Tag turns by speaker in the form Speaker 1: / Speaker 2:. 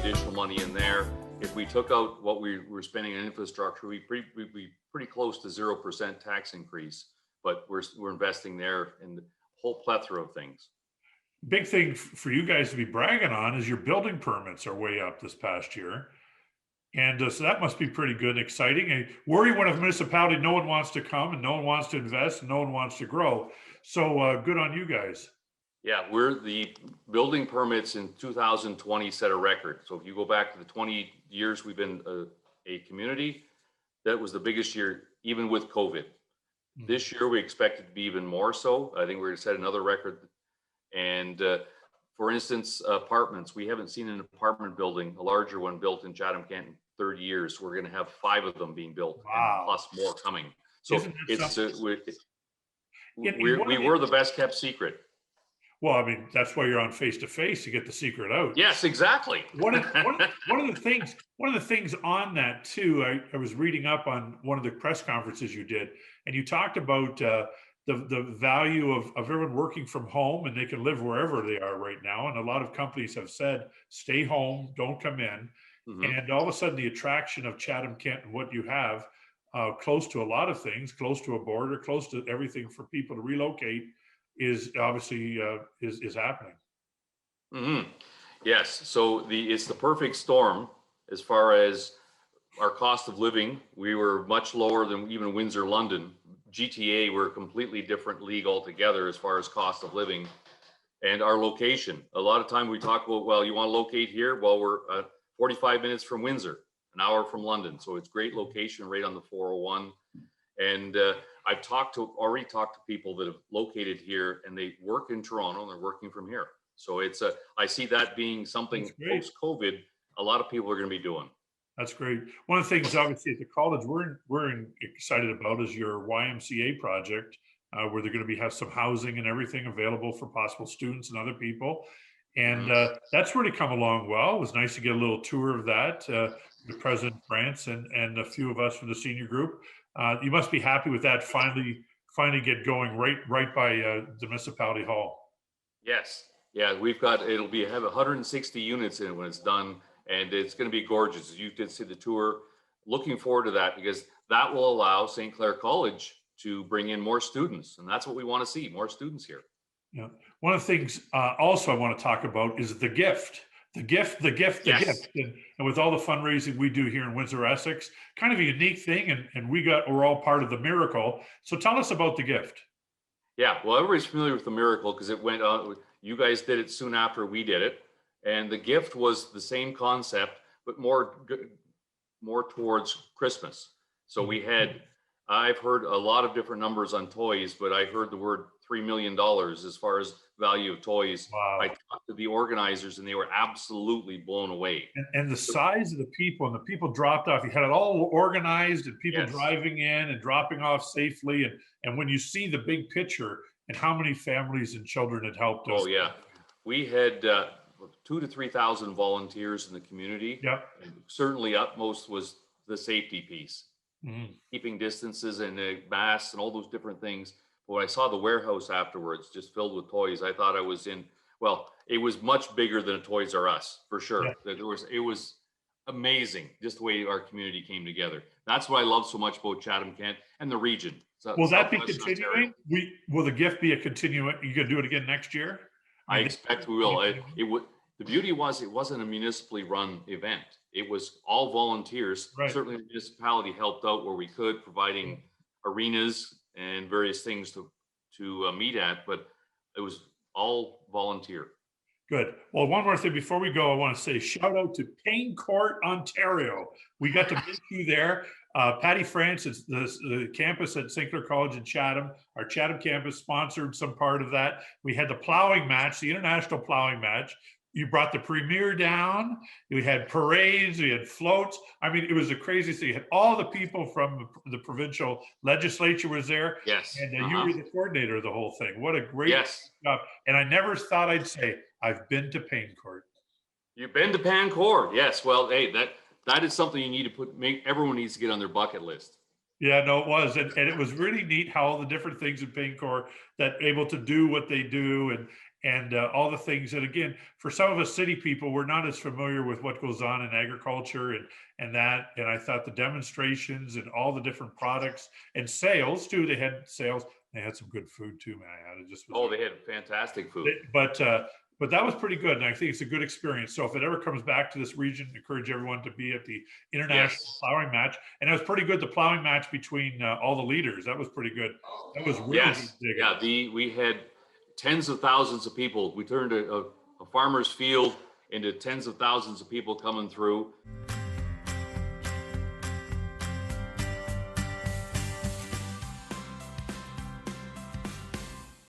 Speaker 1: additional money in there. If we took out what we were spending on infrastructure, we'd be pretty close to 0% tax increase, but we're investing there in the whole plethora of things.
Speaker 2: Big thing for you guys to be bragging on is your building permits are way up this past year. And so that must be pretty good and exciting. And worry when a municipality, no one wants to come and no one wants to invest and no one wants to grow. So good on you guys.
Speaker 1: Yeah, we're the building permits in 2020 set a record. So if you go back to the 20 years we've been a community, that was the biggest year, even with COVID. Mm-hmm. This year we expect it to be even more so. I think we're going to set another record. And for instance, apartments, we haven't seen an apartment building, a larger one built in Chatham, Kent in 30 years. We're going to have 5 of them being built.
Speaker 2: Wow.
Speaker 1: And plus more coming. So we were the best kept secret.
Speaker 2: Well, I mean, that's why you're on face to face to get the secret out.
Speaker 1: Yes, exactly.
Speaker 2: One of the things on that too, I was reading up on one of the press conferences you did, and you talked about the value of everyone working from home, and they can live wherever they are right now. And a lot of companies have said, stay home, don't come in. Mm-hmm. And all of a sudden the attraction of Chatham, Kent, and what you have close to a lot of things, close to a border, close to everything for people to relocate is obviously is happening.
Speaker 1: Mm-hmm. Yes, so it's the perfect storm as far as our cost of living. We were much lower than even Windsor, London. GTA, we're a completely different league altogether as far as cost of living, and our location. A lot of time we talk about, well, you want to locate here? Well, we're 45 minutes from Windsor, an hour from London, so it's great location right on the 401. And I've already talked to people that have located here, and they work in Toronto and they're working from here. So I see that being something post-COVID, a lot of people are going to be doing.
Speaker 2: That's great. One of the things, obviously, at the college we're excited about is your YMCA project, where they're going to have some housing and everything available for possible students and other people. And that's really come along well. It was nice to get a little tour of that. The President France and a few of us from the senior group. You must be happy with that finally get going right by the municipality hall.
Speaker 1: Yes, yeah, it'll have 160 units in it when it's done, and it's going to be gorgeous. You did see the tour. Looking forward to that, because that will allow St. Clair College to bring in more students, and that's what we want to see, more students here.
Speaker 2: Yeah, one of the things also I want to talk about is the gift. The gift. And with all the fundraising we do here in Windsor, Essex, kind of a unique thing. And we're all part of the miracle. So tell us about the gift.
Speaker 1: Yeah, well, everybody's familiar with the miracle because it went on. You guys did it soon after we did it. And the gift was the same concept, but more towards Christmas. So I've heard a lot of different numbers on toys, but I heard the word $3 million as far as value of toys. Wow. I talked to the organizers and they were absolutely blown away.
Speaker 2: And the size of the people, and the people dropped off. You had it all organized and people driving in and dropping off safely. And when you see the big picture and how many families and children had helped us.
Speaker 1: Oh yeah, we had 2,000 to 3,000 volunteers in the community.
Speaker 2: Yep.
Speaker 1: And certainly utmost was the safety piece. Mm-hmm. Keeping distances and masks and all those different things. But when I saw the warehouse afterwards, just filled with toys, I thought I was it was much bigger than a Toys R Us, for sure. Yeah. It was amazing, just the way our community came together. That's what I love so much about Chatham, Kent, and the region.
Speaker 2: Will that be continuing? Will the gift be a continuing? You gonna do it again next year?
Speaker 1: I expect we will. The beauty was it wasn't a municipally run event. It was all volunteers. Right. Certainly the municipality helped out where we could, providing arenas and various things to meet at, but it was all volunteer.
Speaker 2: Good. Well, one more thing before we go, I want to say shout out to Payne Court, Ontario. We got to meet you there. Patty Francis, the campus at St. Clair College in Chatham, our Chatham campus sponsored some part of that. We had the plowing match, the International Plowing Match. You brought the premier down. We had parades. We had floats. I mean, it was the craziest thing. You had all the people from the provincial legislature was there.
Speaker 1: Yes.
Speaker 2: And you were the coordinator of the whole thing. What a great job. And I never thought I'd say, I've been to Payne Court.
Speaker 1: You've been to Payne Court. Yes. Well, hey, that is something you need to everyone needs to get on their bucket list.
Speaker 2: Yeah, no, it was. And it was really neat how all the different things in Payne Court that able to do what they do. and all the things that, again, for some of us city people, we're not as familiar with what goes on in agriculture and that. And I thought the demonstrations and all the different products and sales too. They had sales. They had some good food too, man. It just was.
Speaker 1: Oh, they had fantastic food.
Speaker 2: But that was pretty good, and I think it's a good experience. So if it ever comes back to this region, encourage everyone to be at the International Plowing Match. And it was pretty good, the plowing match between all the leaders. That was pretty good. That was really
Speaker 1: Yes,
Speaker 2: good.
Speaker 1: yeah. We had tens of thousands of people. We turned a farmer's field into tens of thousands of people coming through.